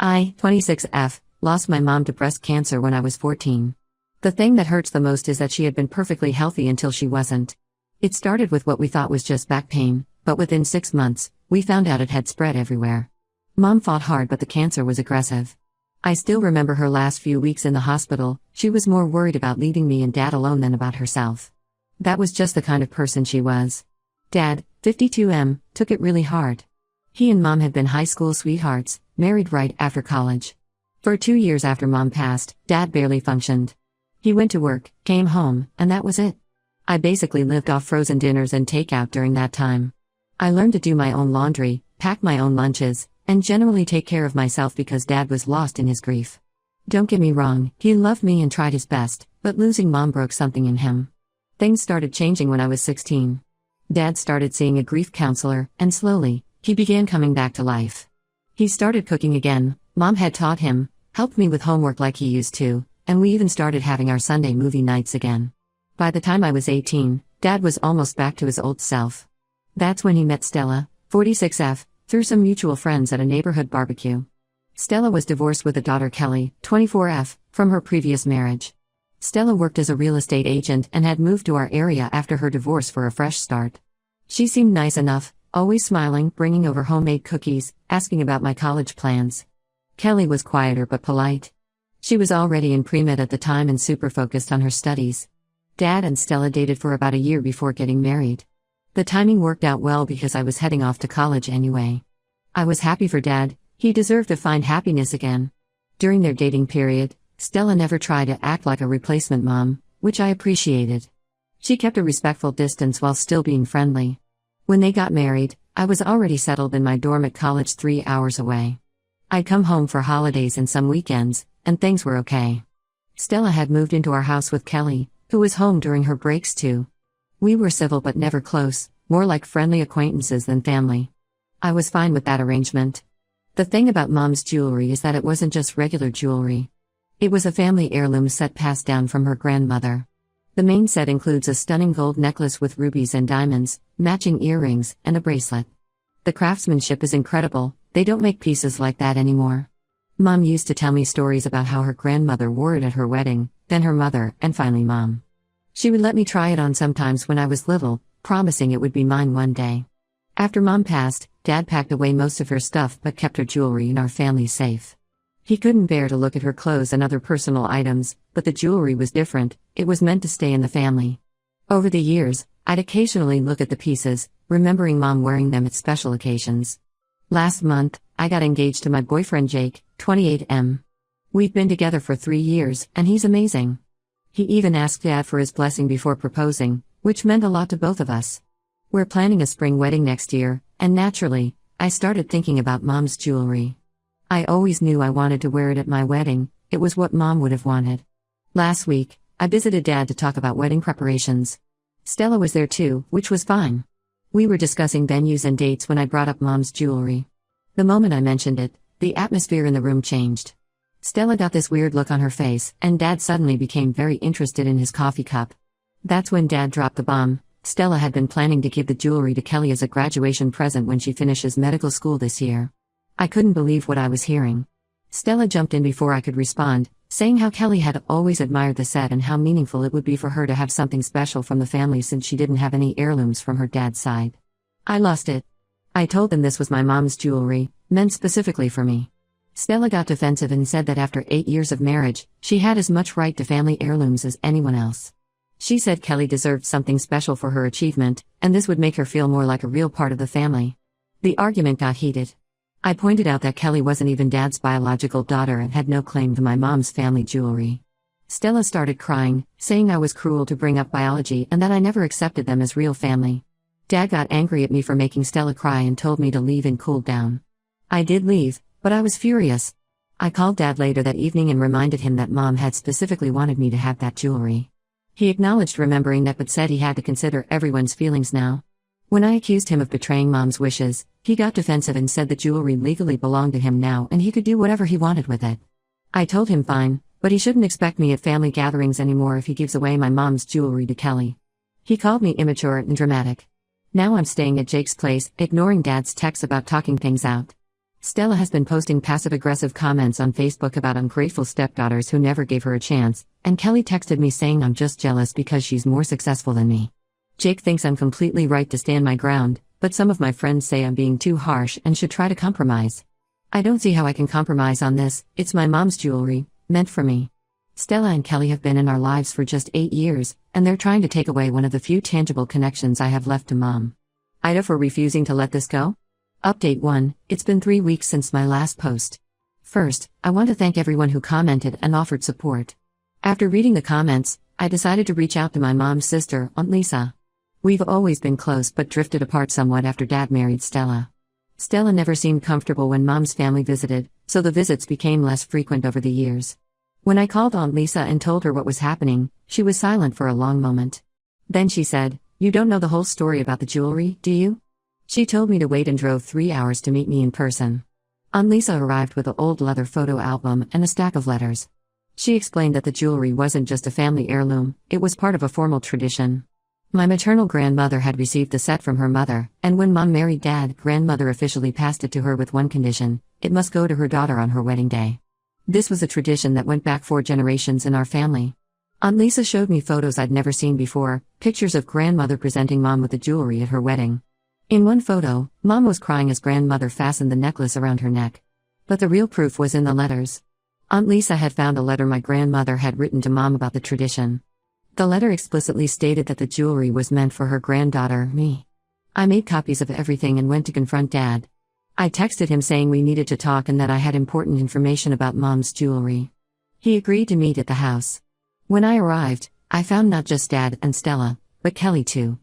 I, 26F, lost my mom to breast cancer when I was 14. The thing that hurts the most is that she had been perfectly healthy until she wasn't. It started with what we thought was just back pain, but within 6 months, we found out it had spread everywhere. Mom fought hard, but the cancer was aggressive. I still remember her last few weeks in the hospital. She was more worried about leaving me and Dad alone than about herself. That was just the kind of person she was. Dad, 52M, took it really hard. He and Mom had been high school sweethearts, married right after college. For 2 years after Mom passed, Dad barely functioned. He went to work, came home, and that was it. I basically lived off frozen dinners and takeout during that time. I learned to do my own laundry, pack my own lunches, and generally take care of myself because Dad was lost in his grief. Don't get me wrong, he loved me and tried his best, but losing Mom broke something in him. Things started changing when I was 16. Dad started seeing a grief counselor, and slowly, he began coming back to life. He started cooking again. Mom had taught him, helped me with homework like he used to, and we even started having our Sunday movie nights again. By the time I was 18, Dad was almost back to his old self. That's when he met Stella, 46F, through some mutual friends at a neighborhood barbecue. Stella was divorced with a daughter, Kelly, 24F, from her previous marriage. Stella worked as a real estate agent and had moved to our area after her divorce for a fresh start. She seemed nice enough, always smiling, bringing over homemade cookies, asking about my college plans. Kelly was quieter but polite. She was already in pre-med at the time and super focused on her studies. Dad and Stella dated for about a year before getting married. The timing worked out well because I was heading off to college anyway. I was happy for Dad. He deserved to find happiness again. During their dating period, Stella never tried to act like a replacement mom, which I appreciated. She kept a respectful distance while still being friendly. When they got married, I was already settled in my dorm at college 3 hours away. I'd come home for holidays and some weekends, and things were okay. Stella had moved into our house with Kelly, who was home during her breaks too. We were civil but never close, more like friendly acquaintances than family. I was fine with that arrangement. The thing about Mom's jewelry is that it wasn't just regular jewelry. It was a family heirloom set passed down from her grandmother. The main set includes a stunning gold necklace with rubies and diamonds, matching earrings, and a bracelet. The craftsmanship is incredible. They don't make pieces like that anymore. Mom used to tell me stories about how her grandmother wore it at her wedding, then her mother, and finally Mom. She would let me try it on sometimes when I was little, promising it would be mine one day. After Mom passed, Dad packed away most of her stuff but kept her jewelry in our family safe. He couldn't bear to look at her clothes and other personal items, but the jewelry was different. It was meant to stay in the family. Over the years, I'd occasionally look at the pieces, remembering Mom wearing them at special occasions. Last month, I got engaged to my boyfriend Jake, 28M. We've been together for 3 years, and he's amazing. He even asked Dad for his blessing before proposing, which meant a lot to both of us. We're planning a spring wedding next year, and naturally, I started thinking about Mom's jewelry. I always knew I wanted to wear it at my wedding. It was what Mom would have wanted. Last week, I visited Dad to talk about wedding preparations. Stella was there too, which was fine. We were discussing venues and dates when I brought up Mom's jewelry. The moment I mentioned it, the atmosphere in the room changed. Stella got this weird look on her face, and Dad suddenly became very interested in his coffee cup. That's when Dad dropped the bomb. Stella had been planning to give the jewelry to Kelly as a graduation present when she finishes medical school this year. I couldn't believe what I was hearing. Stella jumped in before I could respond, saying how Kelly had always admired the set and how meaningful it would be for her to have something special from the family since she didn't have any heirlooms from her dad's side. I lost it. I told them this was my mom's jewelry, meant specifically for me. Stella got defensive and said that after 8 years of marriage, she had as much right to family heirlooms as anyone else. She said Kelly deserved something special for her achievement, and this would make her feel more like a real part of the family. The argument got heated. I pointed out that Kelly wasn't even Dad's biological daughter and had no claim to my mom's family jewelry. Stella started crying, saying I was cruel to bring up biology and that I never accepted them as real family. Dad got angry at me for making Stella cry and told me to leave and cool down. I did leave, but I was furious. I called Dad later that evening and reminded him that Mom had specifically wanted me to have that jewelry. He acknowledged remembering that but said he had to consider everyone's feelings now. When I accused him of betraying Mom's wishes, he got defensive and said the jewelry legally belonged to him now and he could do whatever he wanted with it. I told him fine, but he shouldn't expect me at family gatherings anymore if he gives away my mom's jewelry to Kelly. He called me immature and dramatic. Now I'm staying at Jake's place, ignoring Dad's texts about talking things out. Stella has been posting passive-aggressive comments on Facebook about ungrateful stepdaughters who never gave her a chance, and Kelly texted me saying I'm just jealous because she's more successful than me. Jake thinks I'm completely right to stand my ground, but some of my friends say I'm being too harsh and should try to compromise. I don't see how I can compromise on this. It's my mom's jewelry, meant for me. Stella and Kelly have been in our lives for just 8 years, and they're trying to take away one of the few tangible connections I have left to mom. Ida for refusing to let this go? Update 1, it's been 3 weeks since my last post. First, I want to thank everyone who commented and offered support. After reading the comments, I decided to reach out to my mom's sister, Aunt Lisa. We've always been close but drifted apart somewhat after Dad married Stella. Stella never seemed comfortable when Mom's family visited, so the visits became less frequent over the years. When I called Aunt Lisa and told her what was happening, she was silent for a long moment. Then she said, "You don't know the whole story about the jewelry, do you?" She told me to wait and drove 3 hours to meet me in person. Aunt Lisa arrived with an old leather photo album and a stack of letters. She explained that the jewelry wasn't just a family heirloom, it was part of a formal tradition. My maternal grandmother had received the set from her mother, and when Mom married Dad, grandmother officially passed it to her with one condition: it must go to her daughter on her wedding day. This was a tradition that went back 4 generations in our family. Aunt Lisa showed me photos I'd never seen before, pictures of grandmother presenting Mom with the jewelry at her wedding. In one photo, Mom was crying as grandmother fastened the necklace around her neck. But the real proof was in the letters. Aunt Lisa had found a letter my grandmother had written to Mom about the tradition. The letter explicitly stated that the jewelry was meant for her granddaughter, me. I made copies of everything and went to confront Dad. I texted him saying we needed to talk and that I had important information about Mom's jewelry. He agreed to meet at the house. When I arrived, I found not just Dad and Stella, but Kelly too.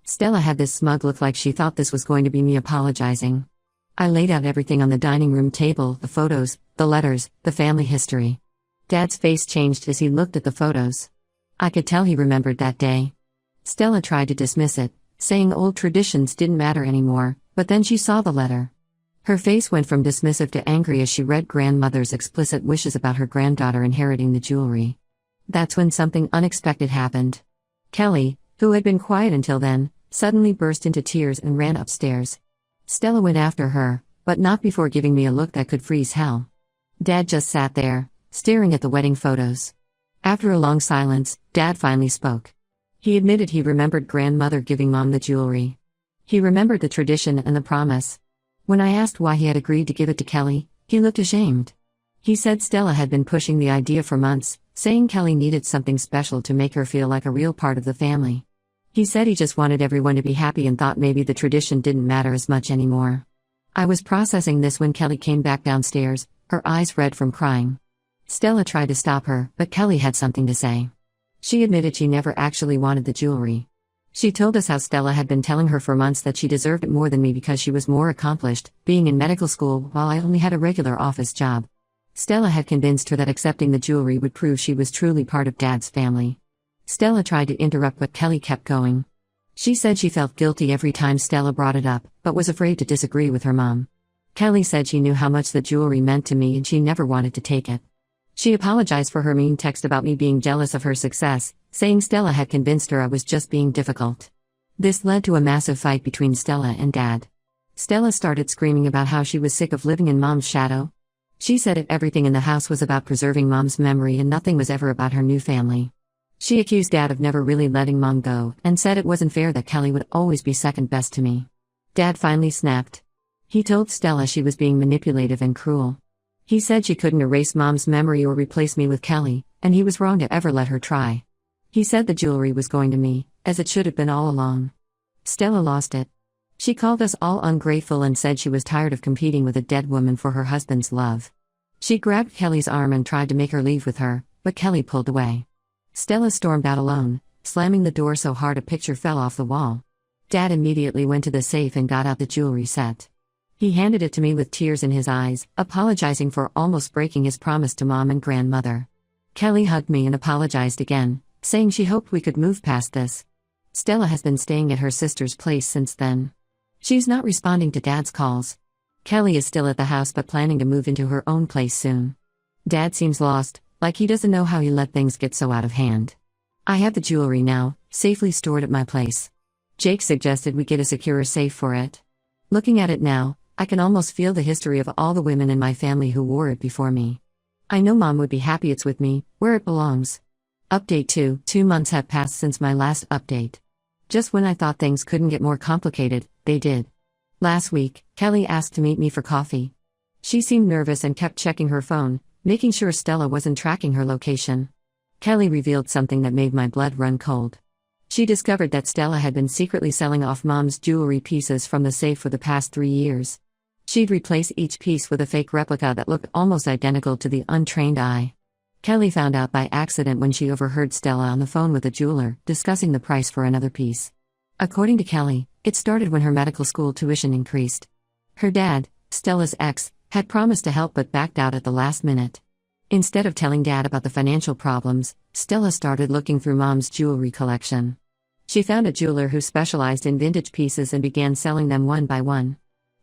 Stella had this smug look like she thought this was going to be me apologizing. I laid out everything on the dining room table: the photos, the letters, the family history. Dad's face changed as he looked at the photos. I could tell he remembered that day. Stella tried to dismiss it, saying old traditions didn't matter anymore, but then she saw the letter. Her face went from dismissive to angry as she read grandmother's explicit wishes about her granddaughter inheriting the jewelry. That's when something unexpected happened. Kelly, who had been quiet until then, suddenly burst into tears and ran upstairs. Stella went after her, but not before giving me a look that could freeze hell. Dad just sat there, staring at the wedding photos. After a long silence, Dad finally spoke. He admitted he remembered grandmother giving Mom the jewelry. He remembered the tradition and the promise. When I asked why he had agreed to give it to Kelly, he looked ashamed. He said Stella had been pushing the idea for months, saying Kelly needed something special to make her feel like a real part of the family. He said he just wanted everyone to be happy and thought maybe the tradition didn't matter as much anymore. I was processing this when Kelly came back downstairs, her eyes red from crying. Stella tried to stop her, but Kelly had something to say. She admitted she never actually wanted the jewelry. She told us how Stella had been telling her for months that she deserved it more than me because she was more accomplished, being in medical school while I only had a regular office job. Stella had convinced her that accepting the jewelry would prove she was truly part of Dad's family. Stella tried to interrupt, but Kelly kept going. She said she felt guilty every time Stella brought it up, but was afraid to disagree with her mom. Kelly said she knew how much the jewelry meant to me and she never wanted to take it. She apologized for her mean text about me being jealous of her success, saying Stella had convinced her I was just being difficult. This led to a massive fight between Stella and Dad. Stella started screaming about how she was sick of living in Mom's shadow. She said if everything in the house was about preserving Mom's memory and nothing was ever about her new family. She accused Dad of never really letting Mom go, and said it wasn't fair that Kelly would always be second best to me. Dad finally snapped. He told Stella she was being manipulative and cruel. He said she couldn't erase Mom's memory or replace me with Kelly, and he was wrong to ever let her try. He said the jewelry was going to me, as it should have been all along. Stella lost it. She called us all ungrateful and said she was tired of competing with a dead woman for her husband's love. She grabbed Kelly's arm and tried to make her leave with her, but Kelly pulled away. Stella stormed out alone, slamming the door so hard a picture fell off the wall. Dad immediately went to the safe and got out the jewelry set. He handed it to me with tears in his eyes, apologizing for almost breaking his promise to Mom and grandmother. Kelly hugged me and apologized again, saying she hoped we could move past this. Stella has been staying at her sister's place since then. She's not responding to Dad's calls. Kelly is still at the house but planning to move into her own place soon. Dad seems lost, like he doesn't know how he let things get so out of hand. I have the jewelry now, safely stored at my place. Jake suggested we get a secure safe for it. Looking at it now, I can almost feel the history of all the women in my family who wore it before me. I know Mom would be happy it's with me, where it belongs. Update 2. 2 months have passed since my last update. Just when I thought things couldn't get more complicated, they did. Last week, Kelly asked to meet me for coffee. She seemed nervous and kept checking her phone, making sure Stella wasn't tracking her location. Kelly revealed something that made my blood run cold. She discovered that Stella had been secretly selling off Mom's jewelry pieces from the safe for the past 3 years. She'd replace each piece with a fake replica that looked almost identical to the untrained eye. Kelly found out by accident when she overheard Stella on the phone with a jeweler, discussing the price for another piece. According to Kelly, it started when her medical school tuition increased. Her dad, Stella's ex, had promised to help but backed out at the last minute. Instead of telling Dad about the financial problems, Stella started looking through Mom's jewelry collection. She found a jeweler who specialized in vintage pieces and began selling them one by one.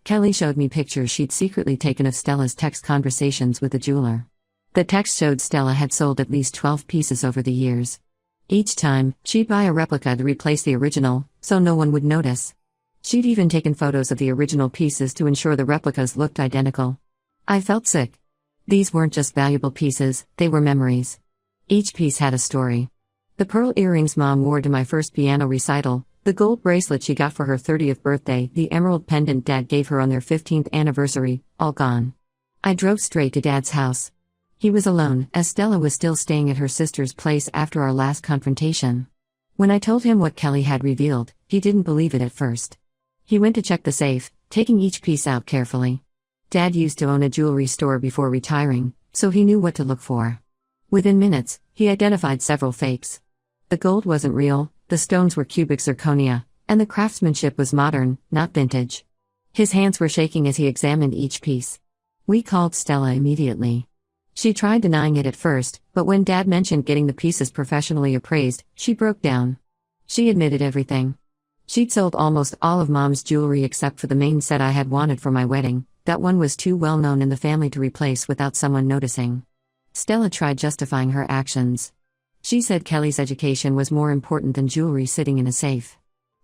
Kelly showed me pictures she'd secretly taken of Stella's text conversations with the jeweler. The text showed Stella had sold at least 12 pieces over the years. Each time, she'd buy a replica to replace the original, so no one would notice. She'd even taken photos of the original pieces to ensure the replicas looked identical. I felt sick. These weren't just valuable pieces, they were memories. Each piece had a story. The pearl earrings Mom wore to my first piano recital, the gold bracelet she got for her 30th birthday, the emerald pendant Dad gave her on their 15th anniversary, all gone. I drove straight to Dad's house. He was alone, as Stella was still staying at her sister's place after our last confrontation. When I told him what Kelly had revealed, he didn't believe it at first. He went to check the safe, taking each piece out carefully. Dad used to own a jewelry store before retiring, so he knew what to look for. Within minutes, he identified several fakes. The gold wasn't real, the stones were cubic zirconia, and the craftsmanship was modern, not vintage. His hands were shaking as he examined each piece. We called Stella immediately. She tried denying it at first, but when Dad mentioned getting the pieces professionally appraised, she broke down. She admitted everything. She'd sold almost all of Mom's jewelry except for the main set I had wanted for my wedding. That one was too well known in the family to replace without someone noticing. Stella tried justifying her actions. She said Kelly's education was more important than jewelry sitting in a safe.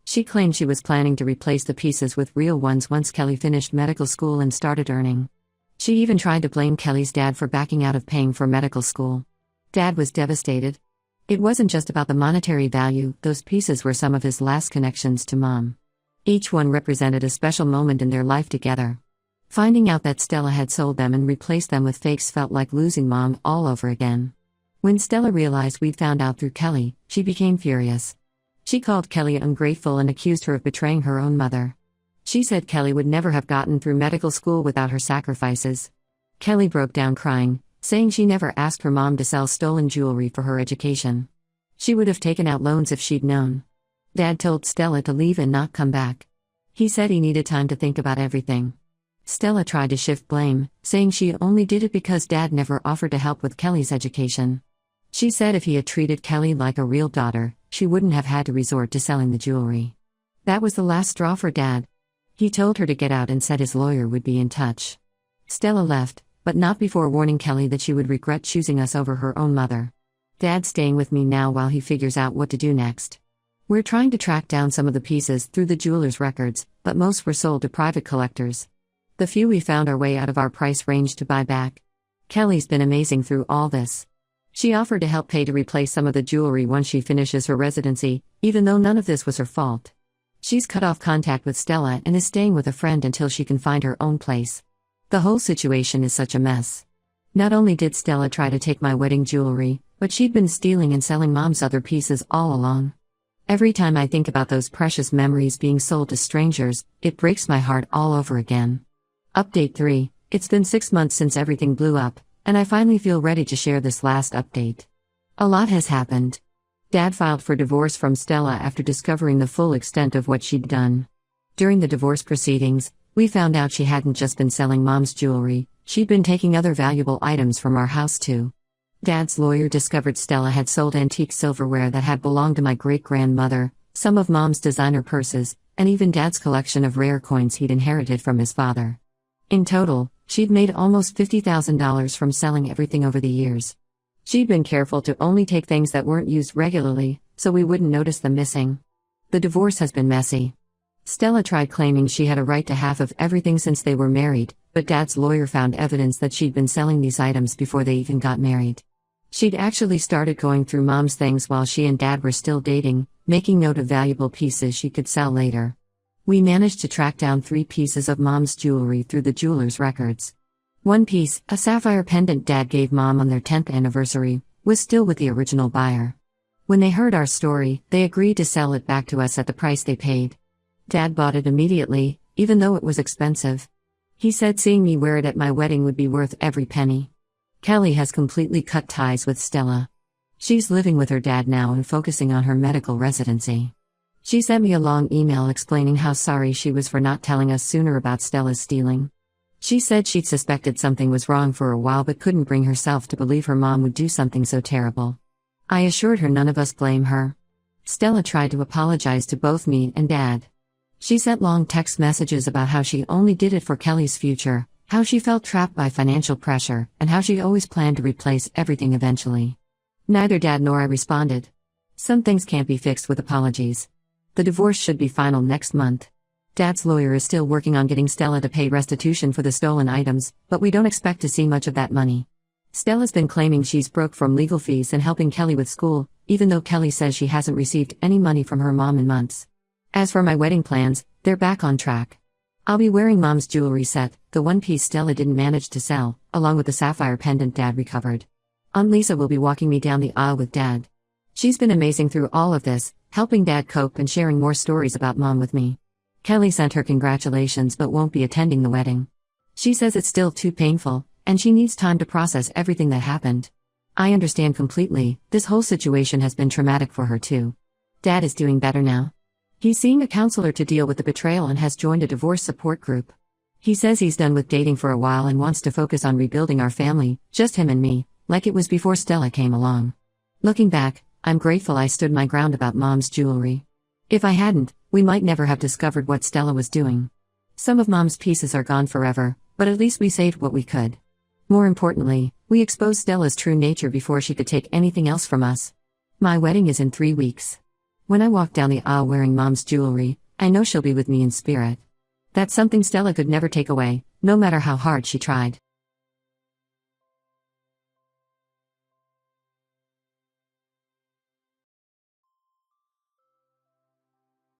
She claimed she was planning to replace the pieces with real ones once Kelly finished medical school and started earning. She even tried to blame Kelly's dad for backing out of paying for medical school. Dad was devastated. It wasn't just about the monetary value, those pieces were some of his last connections to Mom. Each one represented a special moment in their life together. Finding out that Stella had sold them and replaced them with fakes felt like losing Mom all over again. When Stella realized we'd found out through Kelly, she became furious. She called Kelly ungrateful and accused her of betraying her own mother. She said Kelly would never have gotten through medical school without her sacrifices. Kelly broke down crying, saying she never asked her mom to sell stolen jewelry for her education. She would have taken out loans if she'd known. Dad told Stella to leave and not come back. He said he needed time to think about everything. Stella tried to shift blame, saying she only did it because Dad never offered to help with Kelly's education. She said if he had treated Kelly like a real daughter, she wouldn't have had to resort to selling the jewelry. That was the last straw for Dad. He told her to get out and said his lawyer would be in touch. Stella left, but not before warning Kelly that she would regret choosing us over her own mother. Dad's staying with me now while he figures out what to do next. We're trying to track down some of the pieces through the jeweler's records, but most were sold to private collectors. The few we found are way out of our price range to buy back. Kelly's been amazing through all this. She offered to help pay to replace some of the jewelry once she finishes her residency, even though none of this was her fault. She's cut off contact with Stella and is staying with a friend until she can find her own place. The whole situation is such a mess. Not only did Stella try to take my wedding jewelry, but she'd been stealing and selling Mom's other pieces all along. Every time I think about those precious memories being sold to strangers, it breaks my heart all over again. Update 3. It's been 6 months since everything blew up, and I finally feel ready to share this last update. A lot has happened. Dad filed for divorce from Stella after discovering the full extent of what she'd done. During the divorce proceedings, we found out she hadn't just been selling Mom's jewelry, she'd been taking other valuable items from our house too. Dad's lawyer discovered Stella had sold antique silverware that had belonged to my great-grandmother, some of Mom's designer purses, and even Dad's collection of rare coins he'd inherited from his father. In total, she'd made almost $50,000 from selling everything over the years. She'd been careful to only take things that weren't used regularly, so we wouldn't notice them missing. The divorce has been messy. Stella tried claiming she had a right to half of everything since they were married, but Dad's lawyer found evidence that she'd been selling these items before they even got married. She'd actually started going through Mom's things while she and Dad were still dating, making note of valuable pieces she could sell later. We managed to track down 3 pieces of Mom's jewelry through the jeweler's records. One piece, a sapphire pendant Dad gave Mom on their 10th anniversary, was still with the original buyer. When they heard our story, they agreed to sell it back to us at the price they paid. Dad bought it immediately, even though it was expensive. He said seeing me wear it at my wedding would be worth every penny. Kelly has completely cut ties with Stella. She's living with her dad now and focusing on her medical residency. She sent me a long email explaining how sorry she was for not telling us sooner about Stella's stealing. She said she'd suspected something was wrong for a while but couldn't bring herself to believe her mom would do something so terrible. I assured her none of us blame her. Stella tried to apologize to both me and Dad. She sent long text messages about how she only did it for Kelly's future, how she felt trapped by financial pressure, and how she always planned to replace everything eventually. Neither Dad nor I responded. Some things can't be fixed with apologies. The divorce should be final next month. Dad's lawyer is still working on getting Stella to pay restitution for the stolen items, but we don't expect to see much of that money. Stella's been claiming she's broke from legal fees and helping Kelly with school, even though Kelly says she hasn't received any money from her mom in months. As for my wedding plans, they're back on track. I'll be wearing Mom's jewelry set, the one piece Stella didn't manage to sell, along with the sapphire pendant Dad recovered. Aunt Lisa will be walking me down the aisle with Dad. She's been amazing through all of this, helping Dad cope and sharing more stories about Mom with me. Kelly sent her congratulations but won't be attending the wedding. She says it's still too painful, and she needs time to process everything that happened. I understand completely, this whole situation has been traumatic for her too. Dad is doing better now. He's seeing a counselor to deal with the betrayal and has joined a divorce support group. He says he's done with dating for a while and wants to focus on rebuilding our family, just him and me, like it was before Stella came along. Looking back, I'm grateful I stood my ground about Mom's jewelry. If I hadn't, we might never have discovered what Stella was doing. Some of Mom's pieces are gone forever, but at least we saved what we could. More importantly, we exposed Stella's true nature before she could take anything else from us. My wedding is in 3 weeks. When I walk down the aisle wearing Mom's jewelry, I know she'll be with me in spirit. That's something Stella could never take away, no matter how hard she tried.